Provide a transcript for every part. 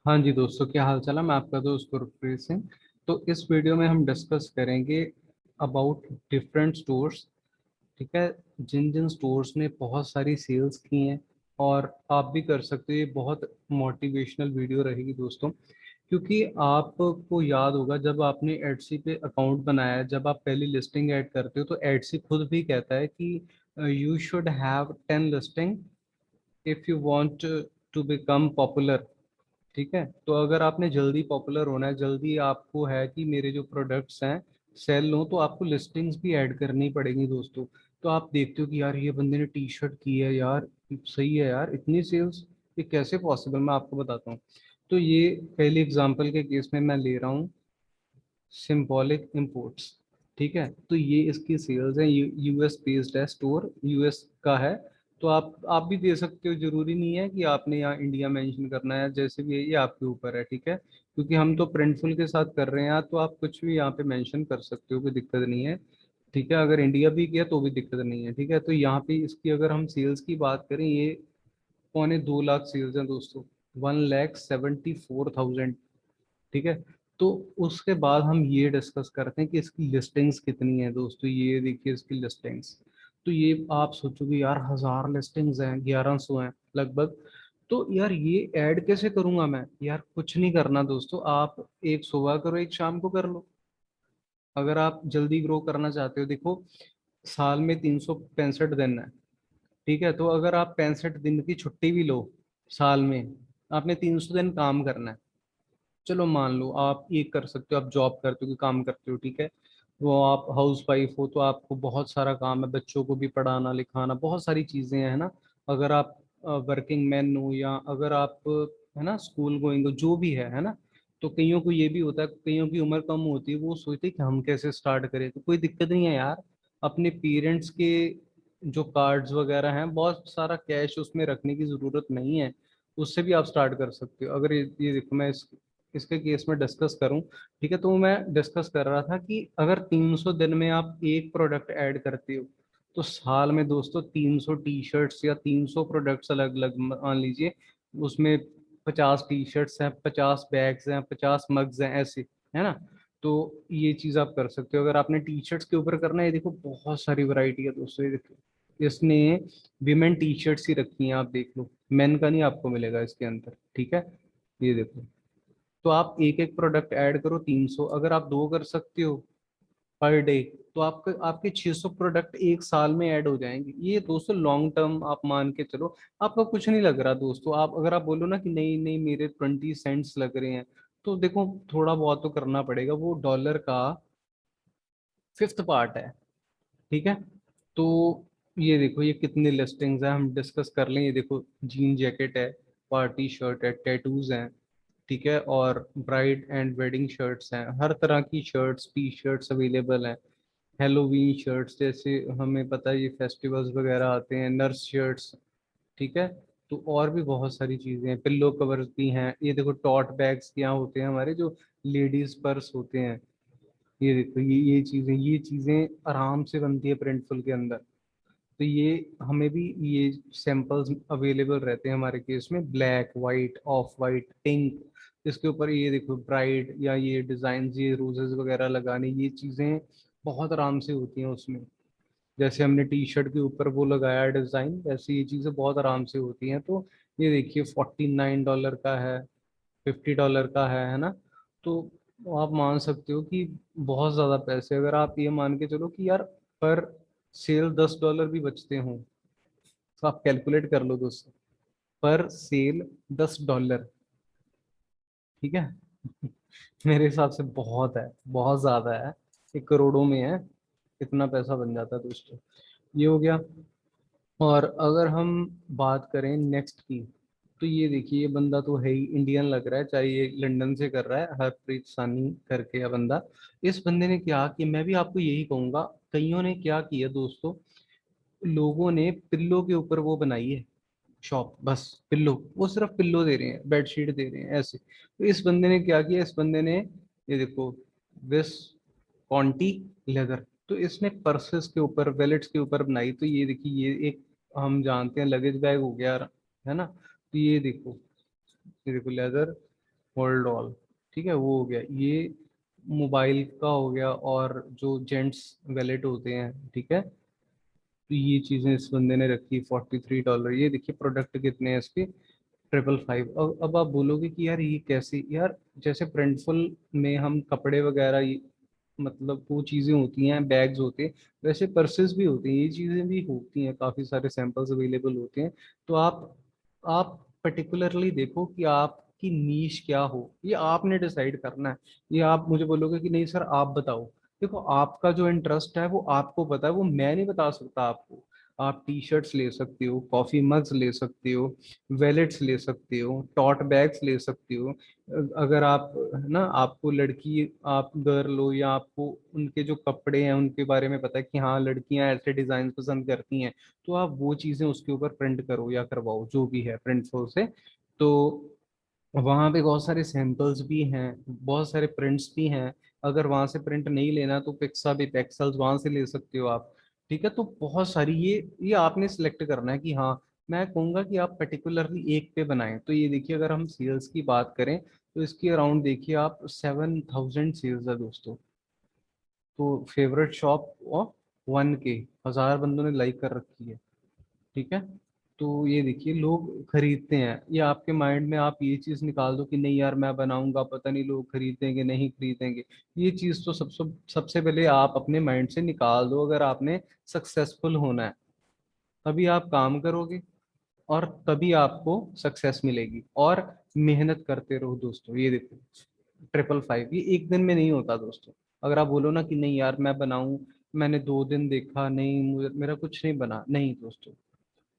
हाँ जी दोस्तों, क्या हाल चाल है। मैं आपका दोस्त गुरप्रीत सिंह। तो इस वीडियो में हम डिस्कस करेंगे अबाउट डिफरेंट स्टोर्स। ठीक है। जिन जिन स्टोर्स ने बहुत सारी सेल्स की हैं, और आप भी कर सकते हो। ये बहुत मोटिवेशनल वीडियो रहेगी दोस्तों, क्योंकि आपको याद होगा जब आपने एडसी पे अकाउंट बनाया है, जब आप पहली लिस्टिंग ऐड करते हो तो एडसी खुद भी कहता है कि you should have 10 listing if you want to become popular. ठीक है। तो अगर आपने जल्दी पॉपुलर होना है, जल्दी आपको है कि मेरे जो प्रोडक्ट्स हैं सेल हो, तो आपको लिस्टिंग्स भी ऐड करनी पड़ेंगी दोस्तों। तो आप देखते हो कि यार ये बंदे ने टी शर्ट की है यार, सही है यार, इतनी सेल्स, ये कैसे पॉसिबल। मैं आपको बताता हूँ। तो ये पहले एग्जांपल के केस में मैं ले रहा हूँ सिंबॉलिक इंपोर्ट्स। ठीक है। तो ये इसकी सेल्स है, यूएस बेस्ड है, स्टोर यूएस का है। तो आप भी दे सकते हो, जरूरी नहीं है कि आपने यहाँ इंडिया मेंशन करना है। जैसे भी है ये आपके ऊपर है। ठीक है। क्योंकि हम तो प्रिंटफुल के साथ कर रहे हैं, तो आप कुछ भी यहाँ पे मेंशन कर सकते हो, कोई दिक्कत नहीं है। ठीक है। अगर इंडिया भी किया तो भी दिक्कत नहीं है। ठीक है। तो यहाँ पे इसकी अगर हम सेल्स की बात करें, ये 2.25 लाख सेल्स हैं दोस्तों, 1,74,000। ठीक है। तो उसके बाद हम ये डिस्कस करते हैं कि इसकी लिस्टिंग्स कितनी है दोस्तों। ये देखिए इसकी लिस्टिंग्स। तो ये आप सोचोगे यार 1,000 लिस्टिंग्स हैं, 1100 हैं लगभग। तो यार ये ऐड कैसे करूंगा मैं। यार कुछ नहीं करना दोस्तों, आप एक सुबह करो, एक शाम को कर लो। अगर आप जल्दी ग्रो करना चाहते हो, देखो साल में 365 दिन है। ठीक है। तो अगर आप 65 दिन की छुट्टी भी लो साल में, आपने 300 दिन काम करना है। चलो मान लो आप ये कर सकते हो, आप जॉब करते हो कि काम करते हो। ठीक है। वो आप हाउस वाइफ हो तो आपको बहुत सारा काम है, बच्चों को भी पढ़ाना लिखाना, बहुत सारी चीजें हैं ना। अगर आप वर्किंग मैन हो, या अगर आप है ना स्कूल गोइंग हो, जो भी है ना। तो कईयों को ये भी होता है, कईयों की उम्र कम होती है, वो सोचते हैं कि हम कैसे स्टार्ट करें। तो कोई दिक्कत नहीं है यार, अपने पेरेंट्स के जो कार्ड्स वगैरह हैं, बहुत सारा कैश उसमें रखने की जरूरत नहीं है। उससे भी आप स्टार्ट कर सकते हो। अगर ये देखो, मैं इसके केस में डिस्कस करूं। ठीक है। तो मैं डिस्कस कर रहा था कि अगर 300 दिन में आप एक प्रोडक्ट ऐड करते हो, तो साल में दोस्तों 300 टी शर्ट्स या 300 प्रोडक्ट्स अलग अलग मान लीजिए, उसमें 50 टी शर्ट्स हैं, 50 बैग्स हैं, 50 मग्स हैं, ऐसे है ना। तो ये चीज आप कर सकते हो। अगर आपने टी शर्ट्स के ऊपर करना है, ये देखो बहुत सारी वैरायटी है दोस्तों। ये देखो इसने विमेन टी शर्ट्स ही रखी हैं, आप देख लो, मेन का नहीं आपको मिलेगा इसके अंदर। ठीक है। ये देखो। तो आप एक एक प्रोडक्ट ऐड करो 300, अगर आप दो कर सकते हो पर डे, तो आपके आपके 600 प्रोडक्ट एक साल में ऐड हो जाएंगे। ये दोस्तों लॉन्ग टर्म आप मान के चलो। आपका कुछ नहीं लग रहा दोस्तों। आप अगर आप बोलो ना कि नहीं नहीं मेरे 20 सेंट्स लग रहे हैं, तो देखो थोड़ा बहुत तो करना पड़ेगा, वो डॉलर का फिफ्थ पार्ट है। ठीक है। तो ये देखो ये कितनी लिस्टिंग्स है, हम डिस्कस कर लें। ये देखो जीन जैकेट है, पार्टी शर्ट है, टैटूज हैं। ठीक है। और ब्राइड एंड वेडिंग शर्ट्स हैं, हर तरह की शर्ट्स टी शर्ट्स अवेलेबल हैं। हेलोवीन शर्ट्स, जैसे हमें पता है ये फेस्टिवल्स वगैरह आते हैं, नर्स शर्ट्स। ठीक है। तो और भी बहुत सारी चीज़ें हैं, पिल्लो कवर्स भी हैं। ये देखो टॉट बैग्स क्या होते हैं, हमारे जो लेडीज पर्स होते हैं। ये देखो ये चीज़ें आराम से बनती है प्रिंटफुल के अंदर। तो ये हमें भी ये सैंपल्स अवेलेबल रहते हैं हमारे केस में, black, white, of white, pink. इसके ऊपर ये देखो ब्राइड या ये डिजाइन, ये रोजेस वगैरह लगाने, ये चीजें बहुत आराम से होती हैं उसमें। जैसे हमने टी शर्ट के ऊपर वो लगाया डिजाइन, वैसे ये चीजें बहुत आराम से होती हैं। तो ये देखिए $49 का है, $50 का है ना। तो आप मान सकते हो कि बहुत ज्यादा पैसे, अगर आप ये मान के चलो कि यार पर सेल $10 भी बचते हों, तो आप कैलकुलेट कर लो दोस्तों, पर सेल $10। ठीक है। मेरे हिसाब से बहुत है, बहुत ज्यादा है। ये करोड़ों में है, इतना पैसा बन जाता है दोस्तों। ये हो गया। और अगर हम बात करें नेक्स्ट की, तो ये देखिए ये बंदा तो है ही इंडियन लग रहा है, चाहे ये लंदन से कर रहा है, हरप्रीत सानी करके है बंदा। इस बंदे ने क्या कि, मैं भी आपको यही कहूंगा, कईयों ने क्या किया दोस्तों, लोगों ने पिल्लो के ऊपर वो बनाई है शॉप, बस पिल्लो, वो सिर्फ पिल्लो दे रहे हैं, बेडशीट दे रहे हैं ऐसे। तो इस बंदे ने क्या किया, इस बंदे ने ये देखो विस कॉन्टी लेदर, तो इसने पर्सेस के ऊपर, वैलेट्स के ऊपर बनाई। तो ये देखिए ये एक हम जानते हैं लगेज बैग हो गया, है ना। तो ये देखो लेदर होल्ड ऑल, ठीक है, वो हो गया ये, मोबाइल का हो गया, और जो जेंट्स वैलेट होते हैं, ठीक है, तो ये चीजें इस बंदे ने रखी $43। ये देखिए प्रोडक्ट कितने हैं इसके, 555। अब आप बोलोगे कि यार ये कैसे, यार जैसे प्रिंटफुल में हम कपड़े वगैरह मतलब वो चीजें होती हैं, बैग्स होते हैं, वैसे पर्सेस भी होती हैं, ये चीजें भी होती हैं, काफी सारे सैंपल्स अवेलेबल होते हैं। तो आप पर्टिकुलरली देखो कि आपकी नीश क्या हो, ये आपने डिसाइड करना है। ये आप मुझे बोलोगे कि नहीं सर आप बताओ, देखो आपका जो इंटरेस्ट है वो आपको पता है, वो मैं नहीं बता सकता आपको। आप टी शर्ट्स ले सकते हो, कॉफी मग्स ले सकते हो, वैलेट्स ले सकते हो, टॉट बैग्स ले सकते हो। अगर आप है ना, आपको लड़की, आप गर्ल हो, या आपको उनके जो कपड़े हैं उनके बारे में पता है कि हाँ लड़कियां ऐसे डिजाइन पसंद करती हैं, तो आप वो चीजें उसके ऊपर प्रिंट करो या करवाओ, जो भी है प्रिंट से। तो वहाँ पे बहुत सारे सैंपल्स भी हैं, बहुत सारे प्रिंट्स भी हैं। अगर वहाँ से प्रिंट नहीं लेना तो पिक्सा भी, पिक्सल्स वहाँ से ले सकते हो आप। ठीक है, तो बहुत सारी ये आपने सिलेक्ट करना है कि हाँ, मैं कहूँगा कि आप पर्टिकुलरली एक पे बनाएं। तो ये देखिए, अगर हम सेल्स की बात करें तो इसकी अराउंड देखिए आप 7,000 सेल्स है दोस्तों। तो फेवरेट शॉप ऑफ 1K, 1,000 बंदों ने लाइक कर रखी है। ठीक है, तो ये देखिए लोग खरीदते हैं, ये आपके माइंड में आप ये चीज निकाल दो कि नहीं यार मैं बनाऊंगा, पता नहीं लोग खरीदेंगे नहीं खरीदेंगे। ये चीज तो सबसे सबसे पहले आप अपने माइंड से निकाल दो। अगर आपने सक्सेसफुल होना है तभी आप काम करोगे, और तभी आपको सक्सेस मिलेगी। और मेहनत करते रहो दोस्तों। ये देखो 555 ये एक दिन में नहीं होता दोस्तों। अगर आप बोलो ना कि नहीं यार मैं बनाऊं, मैंने 2 दिन देखा नहीं, मुझे मेरा कुछ नहीं बना, नहीं दोस्तों,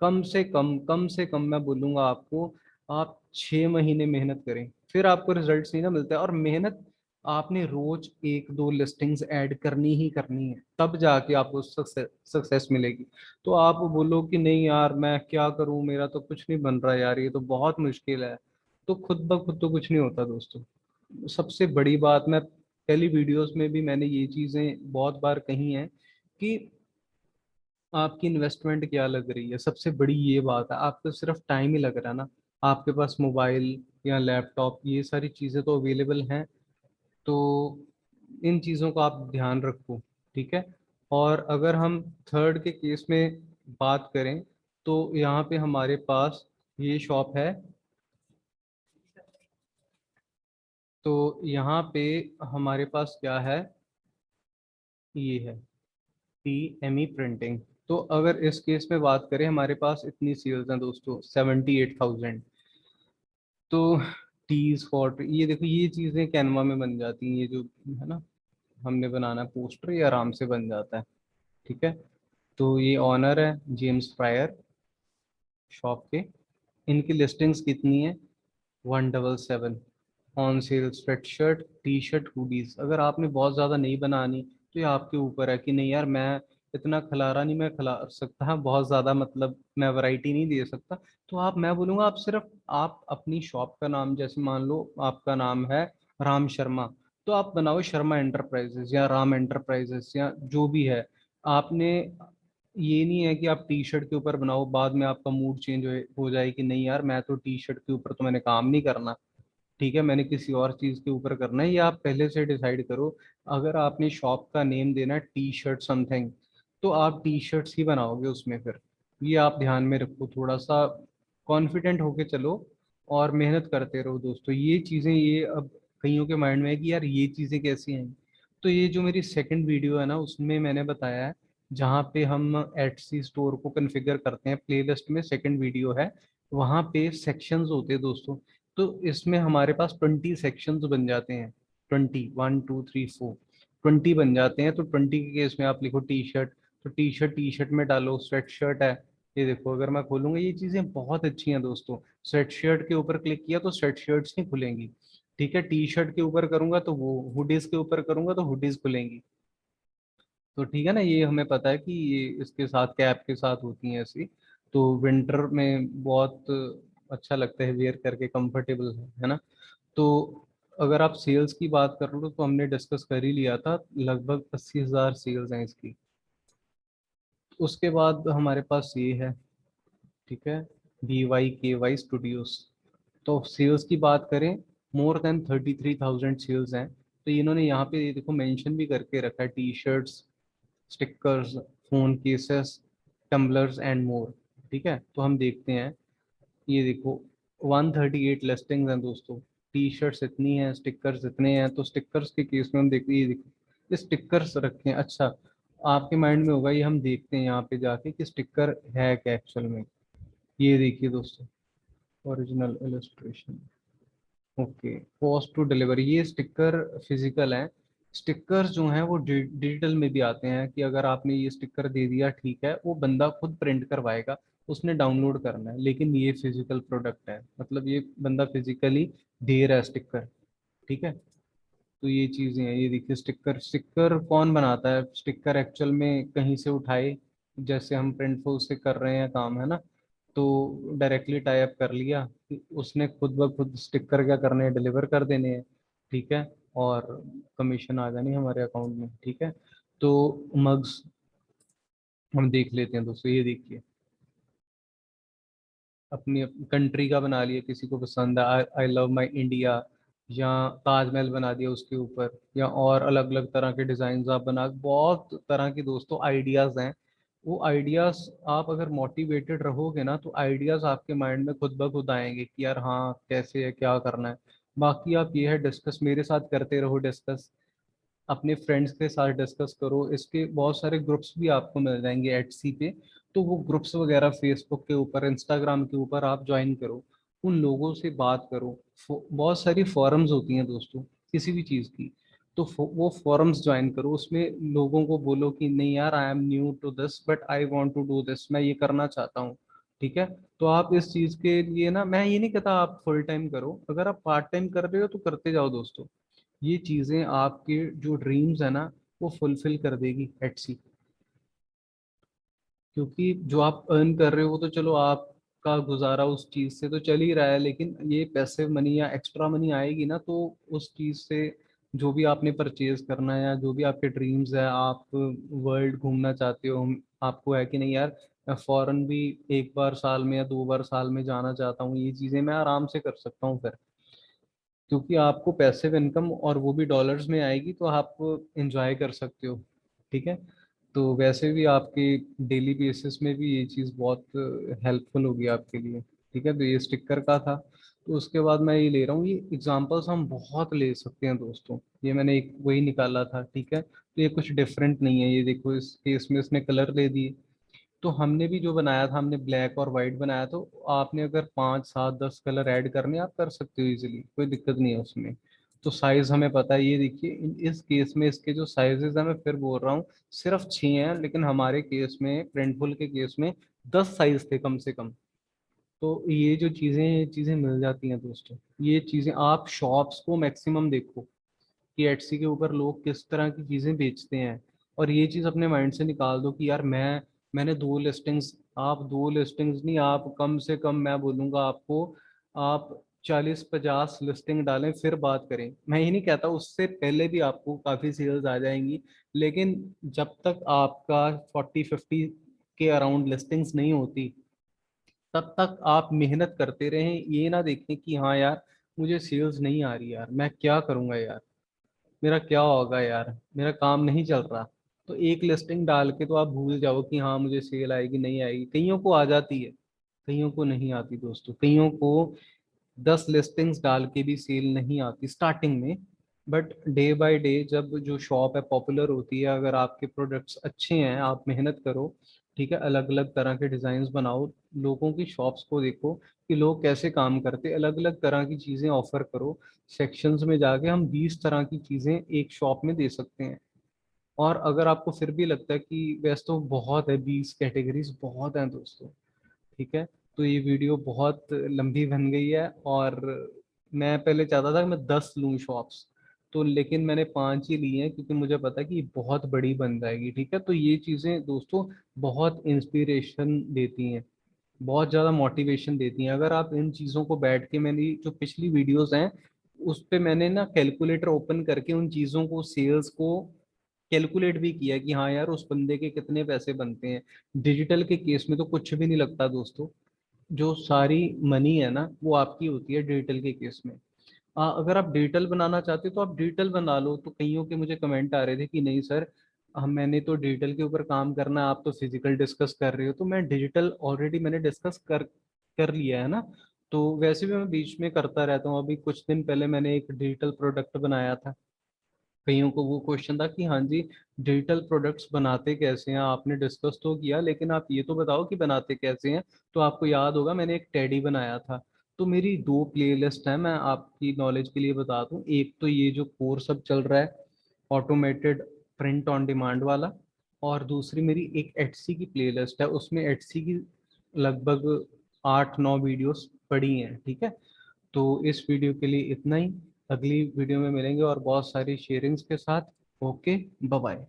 कम से कम मैं बोलूंगा आपको, आप 6 महीने मेहनत करें, फिर आपको रिजल्ट्स नहीं ना मिलते। और मेहनत आपने रोज 1-2 लिस्टिंग्स ऐड करनी ही करनी है, तब जाके आपको सक्सेस मिलेगी। तो आप बोलो कि नहीं यार मैं क्या करूं, मेरा तो कुछ नहीं बन रहा यार, ये तो बहुत मुश्किल है, तो खुद ब खुद तो कुछ नहीं होता दोस्तों। सबसे बड़ी बात, मैं पहली वीडियोस में भी मैंने ये चीजें बहुत बार कही हैं कि आपकी इन्वेस्टमेंट क्या लग रही है, सबसे बड़ी ये बात है। आपको सिर्फ टाइम ही लग रहा है ना, आपके पास मोबाइल या लैपटॉप ये सारी चीज़ें तो अवेलेबल हैं। तो इन चीज़ों का आप ध्यान रखो, ठीक है। और अगर हम थर्ड के केस में बात करें तो यहाँ पे हमारे पास ये शॉप है। तो यहाँ पे हमारे पास क्या है, ये है TME प्रिंटिंग। तो अगर इस केस में बात करें, हमारे पास इतनी सेल्स हैं दोस्तों, 78,000। तो टीज फॉर, ये देखो ये चीज़ें कैनवा में बन जाती हैं, ये जो है ना, हमने बनाना पोस्टर, ये आराम से बन जाता है। ठीक है, तो ये ऑनर है जेम्स फ्रायर शॉप के, इनकी लिस्टिंग्स कितनी है, 177। On sale sweatshirt, T shirt, hoodies. अगर आपने बहुत ज़्यादा नहीं बनानी तो ये आपके ऊपर है कि नहीं यार मैं इतना खिलारा नहीं, मैं खिला सकता बहुत ज़्यादा, मतलब मैं वैरायटी नहीं दे सकता। तो आप, मैं बोलूँगा आप सिर्फ आप अपनी शॉप का नाम, जैसे मान लो आपका नाम है राम शर्मा, तो आप बनाओ शर्मा एंटरप्राइजेस या राम एंटरप्राइजेस या जो भी है। आपने, ये नहीं है कि आप टी शर्ट के ऊपर बनाओ, बाद में आपका मूड चेंज हो जाए कि नहीं यार मैं तो टी शर्ट के ऊपर तो मैंने काम नहीं करना, ठीक है मैंने किसी और चीज के ऊपर करना है। ये आप पहले से डिसाइड करो। अगर आपने शॉप का नेम देना है टी शर्ट समथिंग, तो आप टी शर्ट्स ही बनाओगे उसमें फिर। ये आप ध्यान में रखो, थोड़ा सा कॉन्फिडेंट होके चलो और मेहनत करते रहो दोस्तों। ये चीजें, ये अब कईयों के माइंड में है कि यार ये चीजें कैसी हैं, तो ये जो मेरी सेकंड वीडियो है ना उसमें मैंने बताया है, जहाँ पे हम एटसी स्टोर को कॉन्फ़िगर करते हैं, प्लेलिस्ट में सेकंड वीडियो है, वहाँ पे सेक्शंस होते हैं दोस्तों। तो इसमें हमारे पास 20 सेक्शंस बन जाते हैं, 20, 1 2 3 4, 20 बन जाते हैं। तो 20 के केस में आप लिखो टी शर्ट, तो टी शर्ट में डालो स्वेट शर्ट है। ये देखो अगर मैं खोलूंगा, ये चीजें बहुत अच्छी हैं दोस्तों। स्वेट शर्ट के ऊपर क्लिक किया तो स्वेट शर्ट्स नहीं खुलेंगी, ठीक है, टी शर्ट के ऊपर करूंगा तो वो, हुडीज के ऊपर करूंगा तो हुडीज खुलेंगी। तो ठीक है ना, ये हमें पता है कि ये इसके साथ, कैप के साथ होती हैं ऐसी। तो विंटर में बहुत अच्छा लगता है वेयर करके, कंफर्टेबल है ना। तो अगर आप सेल्स की बात कर लो तो हमने डिस्कस कर ही लिया था, लगभग 80,000 सेल्स हैं इसकी। उसके बाद हमारे पास ये है, ठीक है, BYKY स्टूडियोज। तो सेल्स की बात करें मोर देन 33,000 सेल्स हैं। तो इन्होंने यहाँ पे ये देखो मेंशन भी करके रखा है, T shirts, stickers, phone cases, tumblers and more. ठीक है, तो हम देखते हैं, ये देखो 138 लिस्टिंग्स हैं दोस्तों, टी शर्ट्स इतनी हैं, स्टिकर्स इतने हैं। तो स्टिकर्स के केस में हम देखते हैं, ये देखो ये स्टिकर्स रखे हैं। अच्छा, आपके माइंड में होगा ये हम देखते हैं यहाँ पे जाके कि स्टिकर है क्या एक्चुअल में। ये देखिए दोस्तों, original illustration, okay, cost to delivery, ये स्टिकर फिजिकल हैं। स्टिकर्स जो हैं वो डिजिटल में भी आते हैं, कि अगर आपने ये स्टिकर दे दिया ठीक है, वो बंदा खुद प्रिंट करवाएगा, उसने डाउनलोड करना है, लेकिन ये फिजिकल प्रोडक्ट है, मतलब ये बंदा फिजिकली दे रहा है स्टिकर। ठीक है, तो ये चीज़ें हैं। ये देखिए स्टिकर, स्टिकर कौन बनाता है, स्टिकर एक्चुअल में कहीं से उठाए, जैसे हम प्रिंटफुल से कर रहे हैं काम, है ना, तो डायरेक्टली टाई अप कर लिया कि उसने खुद ब खुद स्टिकर क्या करने हैं, डिलीवर कर देने हैं। ठीक है, और कमीशन आ जानी है हमारे अकाउंट में। ठीक है, तो मग्स हम देख लेते हैं दोस्तों, ये देखिए अपनी कंट्री का बना लिया, किसी को पसंद है आई लव माई इंडिया, या ताजमहल बना दिया उसके ऊपर, या और अलग अलग तरह के डिजाइन आप बना, बहुत तरह के दोस्तों आइडियाज हैं। वो आइडियाज आप अगर मोटिवेटेड रहोगे ना, तो आइडियाज आपके माइंड में खुद ब खुद आएंगे कि यार हाँ कैसे है, क्या करना है। बाकी आप ये है डिस्कस मेरे साथ करते रहो, डिस्कस अपने फ्रेंड्स के साथ डिस्कस करो। इसके बहुत सारे ग्रुप्स भी आपको मिल जाएंगे एटसी पे, तो वो ग्रुप्स वगैरह फेसबुक के ऊपर, इंस्टाग्राम के ऊपर आप ज्वाइन करो, उन लोगों से बात करो। बहुत सारी फॉरम्स होती हैं दोस्तों किसी भी चीज़ की, तो वो फॉरम्स ज्वाइन करो, उसमें लोगों को बोलो कि नहीं यार I am new to this but I want to do this, मैं ये करना चाहता हूँ। ठीक है, तो आप इस चीज़ के लिए ना, मैं ये नहीं कहता आप फुल टाइम करो, अगर आप पार्ट टाइम कर रहे हो तो करते जाओ दोस्तों। ये चीजें आपके जो ड्रीम्स है ना, वो फुलफिल कर देगी एटसी। क्योंकि जो आप अर्न कर रहे हो वो तो चलो आपका गुजारा उस चीज से तो चल ही रहा है, लेकिन ये पैसिव मनी या एक्स्ट्रा मनी आएगी ना, तो उस चीज से जो भी आपने परचेज करना है, या जो भी आपके ड्रीम्स है, आप वर्ल्ड घूमना चाहते हो, आपको है कि नहीं यार मैं फॉरेन भी एक बार साल में या दो बार साल में जाना चाहता हूँ, ये चीजें मैं आराम से कर सकता हूँ फिर, क्योंकि आपको पैसिव इनकम और वो भी डॉलर्स में आएगी, तो आप इंजॉय कर सकते हो। ठीक है, तो वैसे भी आपके डेली बेसिस में भी ये चीज़ बहुत हेल्पफुल होगी आपके लिए। ठीक है, तो ये स्टिकर का था। तो उसके बाद मैं ये ले रहा हूँ, ये एग्जांपल्स हम बहुत ले सकते हैं दोस्तों, ये मैंने एक वही निकाला था। ठीक है, तो ये कुछ डिफरेंट नहीं है, ये देखो इस केस में इसने कलर दे दिए। तो हमने भी जो बनाया था, हमने ब्लैक और वाइट बनाया, तो आपने अगर 5 7 10 कलर ऐड करने आप कर सकते हो इजीली, कोई दिक्कत नहीं है उसमें। तो साइज हमें पता है, ये देखिए इस केस में इसके जो साइजेस हैं, मैं फिर बोल रहा हूँ सिर्फ 6 हैं, लेकिन हमारे केस में, प्रिंटफुल के केस में 10 साइज थे कम से कम। तो ये जो चीज़ें चीज़ें मिल जाती हैं दोस्तों, ये चीज़ें आप शॉप्स को मैक्सिमम देखो कि एटसी के ऊपर लोग किस तरह की चीज़ें बेचते हैं, और ये चीज़ अपने माइंड से निकाल दो कि यार मैंने 2 लिस्टिंग्स, आप 2 लिस्टिंग्स नहीं, आप कम से कम मैं बोलूँगा आपको, आप 40 50 लिस्टिंग डालें फिर बात करें। मैं ये नहीं कहता उससे पहले भी आपको काफ़ी सेल्स आ जाएंगी, लेकिन जब तक आपका 40 50 के अराउंड लिस्टिंग्स नहीं होती, तब तक आप मेहनत करते रहें। ये ना देखें कि हाँ यार मुझे सेल्स नहीं आ रही यार, मैं क्या करूँगा यार, मेरा क्या होगा यार, मेरा काम नहीं चल रहा। तो एक लिस्टिंग डाल के तो आप भूल जाओ कि हाँ मुझे सेल आएगी नहीं आएगी, कईयों को आ जाती है, कईयों को नहीं आती दोस्तों, कईयों को 10 लिस्टिंग्स डाल के भी सेल नहीं आती स्टार्टिंग में। बट डे बाय डे जब जो शॉप है पॉपुलर होती है, अगर आपके प्रोडक्ट्स अच्छे हैं, आप मेहनत करो, ठीक है, अलग अलग तरह के डिजाइन बनाओ, लोगों की शॉप्स को देखो कि लोग कैसे काम करते, अलग अलग तरह की चीजें ऑफर करो। सेक्शंस में जाके हम 20 तरह की चीजें एक शॉप में दे सकते हैं। और अगर आपको फिर भी लगता है कि वैसे तो बहुत है, 20 कैटेगरीज बहुत हैं दोस्तों। ठीक है, तो ये वीडियो बहुत लंबी बन गई है, और मैं पहले चाहता था कि मैं 10 लूँ शॉप्स, तो लेकिन मैंने 5 ही ली हैं, क्योंकि मुझे पता है कि ये बहुत बड़ी बन जाएगी। ठीक है, तो ये चीज़ें दोस्तों बहुत इंस्पिरेशन देती हैं, बहुत ज़्यादा मोटिवेशन देती हैं। अगर आप इन चीज़ों को बैठ के, मैंने जो पिछली वीडियोस हैं उस पे मैंने ना कैलकुलेटर ओपन करके उन चीज़ों को, सेल्स को कैलकुलेट भी किया कि हाँ यार उस बंदे के कितने पैसे बनते हैं। डिजिटल के केस में तो कुछ भी नहीं लगता दोस्तों, जो सारी मनी है ना वो आपकी होती है डिजिटल के केस में। अगर आप डिजिटल बनाना चाहते हो तो आप डिजिटल बना लो। तो कईयों के मुझे कमेंट आ रहे थे कि नहीं सर, हम मैंने तो डिजिटल के ऊपर काम करना है, आप तो फिजिकल डिस्कस कर रहे हो। तो मैं डिजिटल ऑलरेडी मैंने डिस्कस कर कर लिया है ना। तो वैसे भी मैं बीच में करता रहता हूँ। अभी कुछ दिन पहले मैंने एक डिजिटल प्रोडक्ट बनाया था। कईयों को वो क्वेश्चन था कि हाँ जी, डिजिटल प्रोडक्ट्स बनाते कैसे हैं, आपने डिस्कस तो किया लेकिन आप ये तो बताओ कि बनाते कैसे हैं। तो आपको याद होगा मैंने एक टेडी बनाया था। तो मेरी दो प्लेलिस्ट है, मैं आपकी नॉलेज के लिए बता दूं। एक तो ये जो कोर्स अब चल रहा है, ऑटोमेटेड प्रिंट ऑन डिमांड वाला। और दूसरी मेरी एक एटसी की प्लेलिस्ट है, उसमें एटसी की लगभग 8-9 वीडियोस पड़ी हैं। ठीक है, तो इस वीडियो के लिए इतना ही। अगली वीडियो में मिलेंगे और बहुत सारी शेयरिंग्स के साथ। Okay, bye bye.